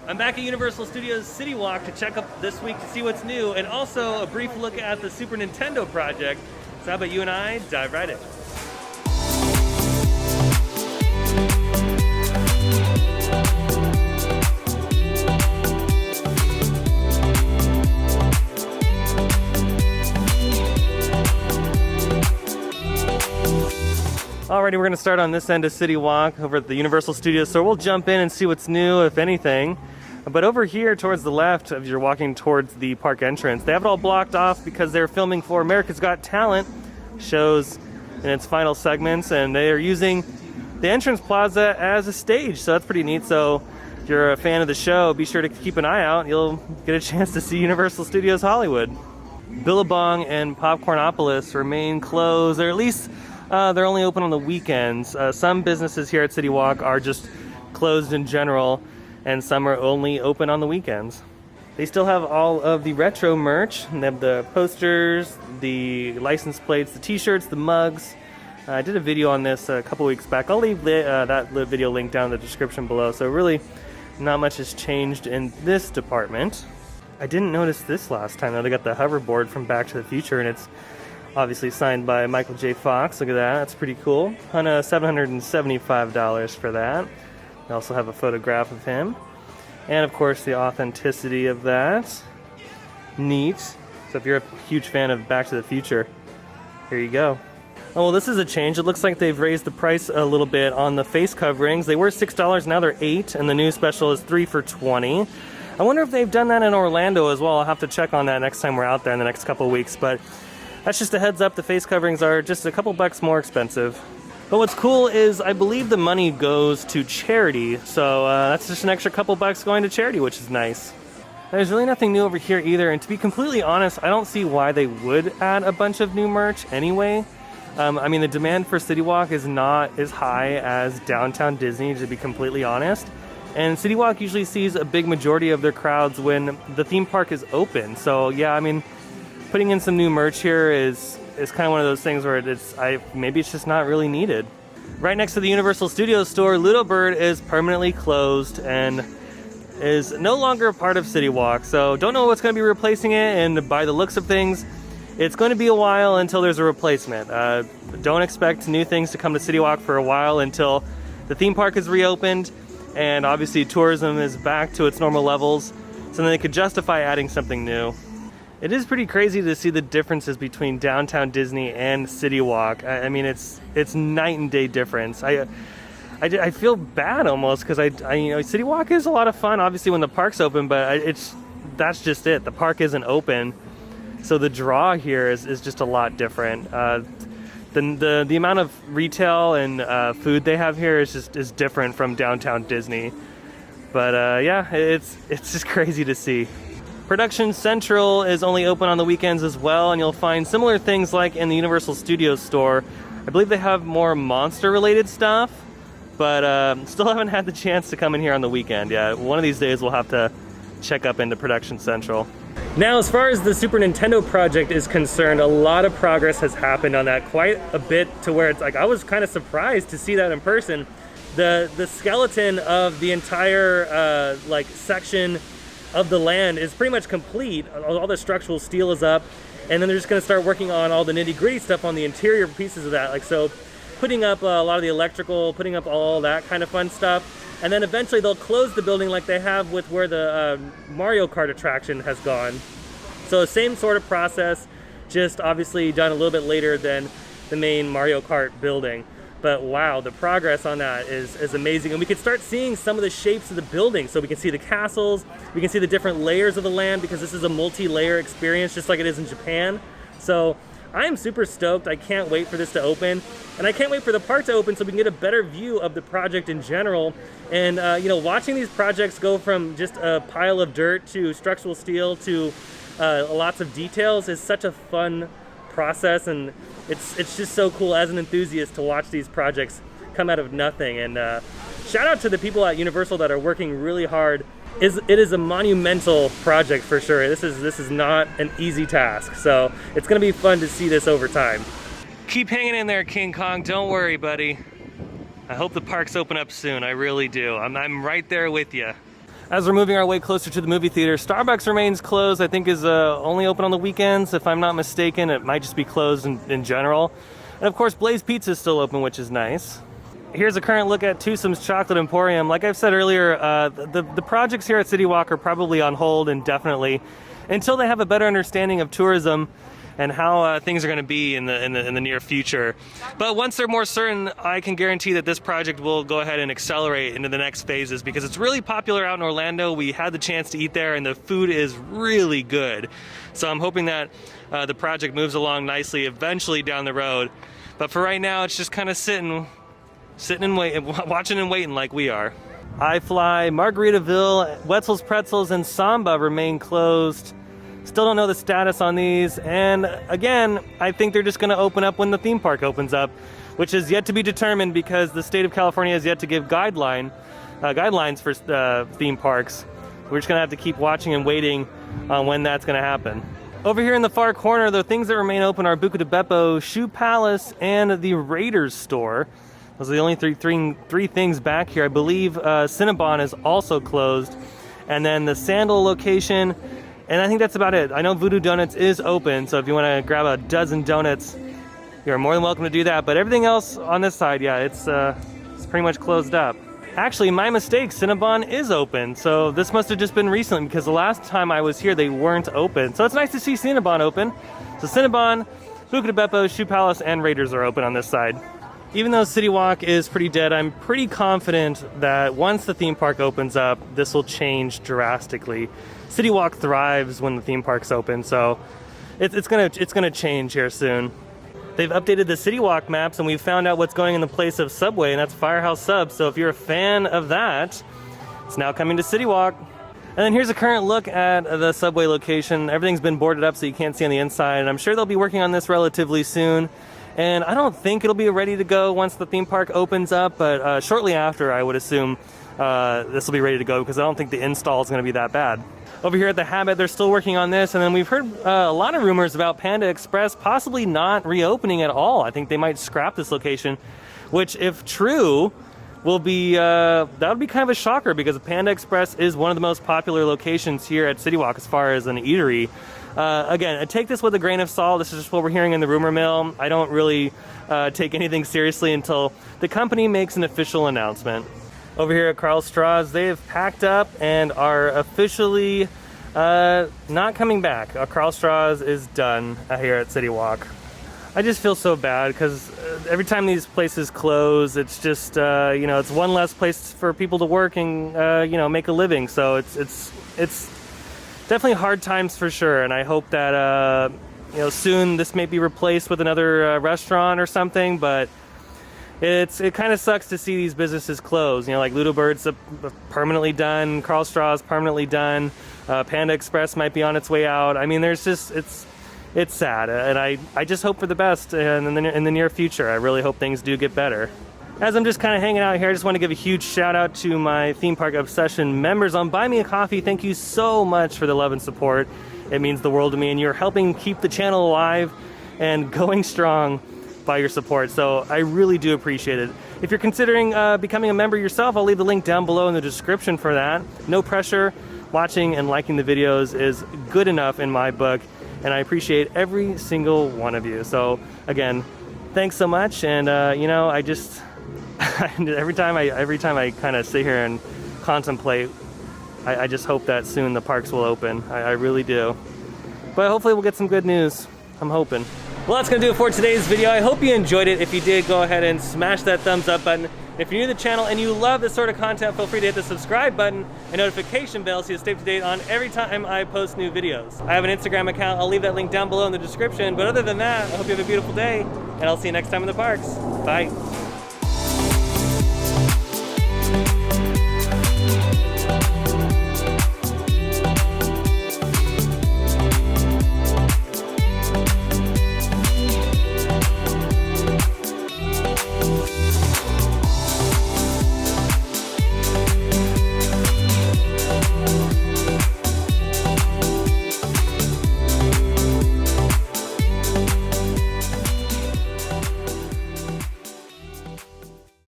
I'm back at Universal Studios Citywalk to check up this week to see what's new, and also a brief look at the Super Nintendo project. So how about you and I dive right in? Alrighty, we're going to start on this end of Citywalk over at the Universal Studios, so we'll jump in and see what's new, if anything. But over here towards the left, as you're walking towards the park entrance, they have it all blocked off because they're filming for America's Got Talent shows in its final segments, and they are using the entrance plaza as a stage, so that's pretty neat. So if you're a fan of the show, be sure to keep an eye out. You'll get a chance to see Universal Studios Hollywood. Billabong and Popcornopolis remain closed, or at least they're only open on the weekends. Some businesses here at Citywalk are just closed in general, and some are only open on the weekends. They still have all of the retro merch. They have the posters, the license plates, the t-shirts, the mugs. I did a video on this a couple weeks back. I'll leave that video link down in the description below. So really, not much has changed in this department. I didn't notice this last time though. They got the hoverboard from Back to the Future, and it's obviously signed by Michael J. Fox. Look at that, that's pretty cool. On $775 for that. They also have a photograph of him. And of course the authenticity of that. Neat. So if you're a huge fan of Back to the Future, here you go. Oh, well, this is a change. It looks like they've raised the price a little bit on the face coverings. They were $6, now they're $8, and the new special is 3 for $20. I wonder if they've done that in Orlando as well. I'll have to check on that next time we're out there in the next couple weeks, but that's just a heads up. The face coverings are just a couple bucks more expensive. But what's cool is I believe the money goes to charity, so that's just an extra couple bucks going to charity, which is nice. There's really nothing new over here either, and to be completely honest, I don't see why they would add a bunch of new merch anyway. I mean, the demand for Citywalk is not as high as downtown Disney, to be completely honest. And Citywalk usually sees a big majority of their crowds when the theme park is open. So yeah, I mean, putting in some new merch here is kind of one of those things where maybe it's just not really needed. Right next to the Universal Studios store, Little Bird is permanently closed and is no longer a part of Citywalk. So don't know what's going to be replacing it, and by the looks of things, it's going to be a while until there's a replacement. Don't expect new things to come to Citywalk for a while until the theme park is reopened and obviously tourism is back to its normal levels, so then they could justify adding something new. It is pretty crazy to see the differences between downtown Disney and Citywalk. I mean, it's night and day difference. I feel bad almost because you know, Citywalk is a lot of fun, obviously when the park's open, but that's just it. The park isn't open, so the draw here is just a lot different. The amount of retail and food they have here is different from downtown Disney. But yeah, it's just crazy to see. Production Central is only open on the weekends as well, and you'll find similar things like in the Universal Studios store. I believe they have more monster-related stuff, but still haven't had the chance to come in here on the weekend yet. One of these days we'll have to check up into Production Central. Now, as far as the Super Nintendo project is concerned, a lot of progress has happened on that, quite a bit, to where it's like I was kind of surprised to see that in person. The skeleton of the entire like section of the land is pretty much complete. All the structural steel is up, and then they're just going to start working on all the nitty-gritty stuff on the interior pieces of that, like so putting up a lot of the electrical, putting up all that kind of fun stuff, and then eventually they'll close the building like they have with where the Mario Kart attraction has gone. So same sort of process, just obviously done a little bit later than the main Mario Kart building. But wow, the progress on that is amazing. And we can start seeing some of the shapes of the building. So we can see the castles, we can see the different layers of the land, because this is a multi-layer experience just like it is in Japan. So I am super stoked. I can't wait for this to open. And I can't wait for the park to open so we can get a better view of the project in general. And you know, watching these projects go from just a pile of dirt to structural steel to lots of details is such a fun process, and it's just so cool as an enthusiast to watch these projects come out of nothing. And shout out to the people at Universal that are working really hard. It is a monumental project for sure. This is not an easy task, so it's gonna be fun to see this over time. Keep hanging in there, King Kong. Don't worry, buddy. I hope the parks open up soon. I really do. I'm right there with you. As we're moving our way closer to the movie theater, Starbucks remains closed. I think is only open on the weekends, if I'm not mistaken. It might just be closed in general. And of course, Blaze Pizza is still open, which is nice. Here's a current look at Twosome's Chocolate Emporium. Like I've said earlier, the projects here at Citywalk are probably on hold indefinitely until they have a better understanding of tourism and how things are going to be in the near future. But once they're more certain, I can guarantee that this project will go ahead and accelerate into the next phases because it's really popular out in Orlando. We had the chance to eat there and the food is really good. So I'm hoping that the project moves along nicely eventually down the road. But for right now, it's just kind of sitting and waiting, watching and waiting like we are. iFly, Margaritaville, Wetzel's Pretzels, and Samba remain closed. Still don't know the status on these, and again, I think they're just going to open up when the theme park opens up, which is yet to be determined because the state of California has yet to give guidelines for theme parks. We're just going to have to keep watching and waiting on when that's going to happen. Over here in the far corner, the things that remain open are Buca di Beppo, Shoe Palace, and the Raiders store. Those are the only three things back here. I believe Cinnabon is also closed, and then the Sandal location. And I think that's about it. I know Voodoo Donuts is open, so if you want to grab a dozen donuts, you're more than welcome to do that. But everything else on this side, yeah, it's pretty much closed up. Actually, my mistake, Cinnabon is open. So this must have just been recently because the last time I was here, they weren't open. So it's nice to see Cinnabon open. So Cinnabon, Buca di Beppo, Shoe Palace, and Raiders are open on this side. Even though Citywalk is pretty dead, I'm pretty confident that once the theme park opens up, this will change drastically. Citywalk thrives when the theme park's open, so it's gonna change here soon. They've updated the Citywalk maps, and we've found out what's going in the place of Subway, and that's Firehouse Subs. So if you're a fan of that, it's now coming to Citywalk. And then here's a current look at the Subway location. Everything's been boarded up, so you can't see on the inside. And I'm sure they'll be working on this relatively soon. And I don't think it'll be ready to go once the theme park opens up, but shortly after, I would assume this will be ready to go because I don't think the install is going to be that bad. Over here at the Habit, they're still working on this, and then we've heard a lot of rumors about Panda Express possibly not reopening at all. I think they might scrap this location, which, if true, will be that would be kind of a shocker because Panda Express is one of the most popular locations here at Citywalk as far as an eatery. Again, take this with a grain of salt. This is just what we're hearing in the rumor mill. I don't really take anything seriously until the company makes an official announcement. Over here at Karl Strauss, they have packed up and are officially not coming back. Karl Strauss is done here at Citywalk. I just feel so bad because every time these places close, it's just you know, it's one less place for people to work and you know, make a living. So it's definitely hard times for sure. And I hope that you know, soon this may be replaced with another restaurant or something. But it kind of sucks to see these businesses close. You know, like Ludo Bird's permanently done, Karl Strauss permanently done, Panda Express might be on its way out. I mean, there's just it's sad, and I just hope for the best in the near future. I really hope things do get better. As I'm just kind of hanging out here, I just want to give a huge shout out to my Theme Park Obsession members on Buy Me a Coffee. Thank you so much for the love and support. It means the world to me, and you're helping keep the channel alive and going strong by your support, so I really do appreciate it. If you're considering becoming a member yourself, I'll leave the link down below in the description for that. No pressure. Watching and liking the videos is good enough in my book, and I appreciate every single one of you. So again, thanks so much, and you know, I just every time I kind of sit here and contemplate, I just hope that soon the parks will open. I really do. But hopefully we'll get some good news. I'm hoping. Well, that's going to do it for today's video. I hope you enjoyed it. If you did, go ahead and smash that thumbs up button. If you're new to the channel and you love this sort of content, feel free to hit the subscribe button and notification bell so you stay up to date on every time I post new videos. I have an Instagram account. I'll leave that link down below in the description. But other than that, I hope you have a beautiful day, and I'll see you next time in the parks. Bye.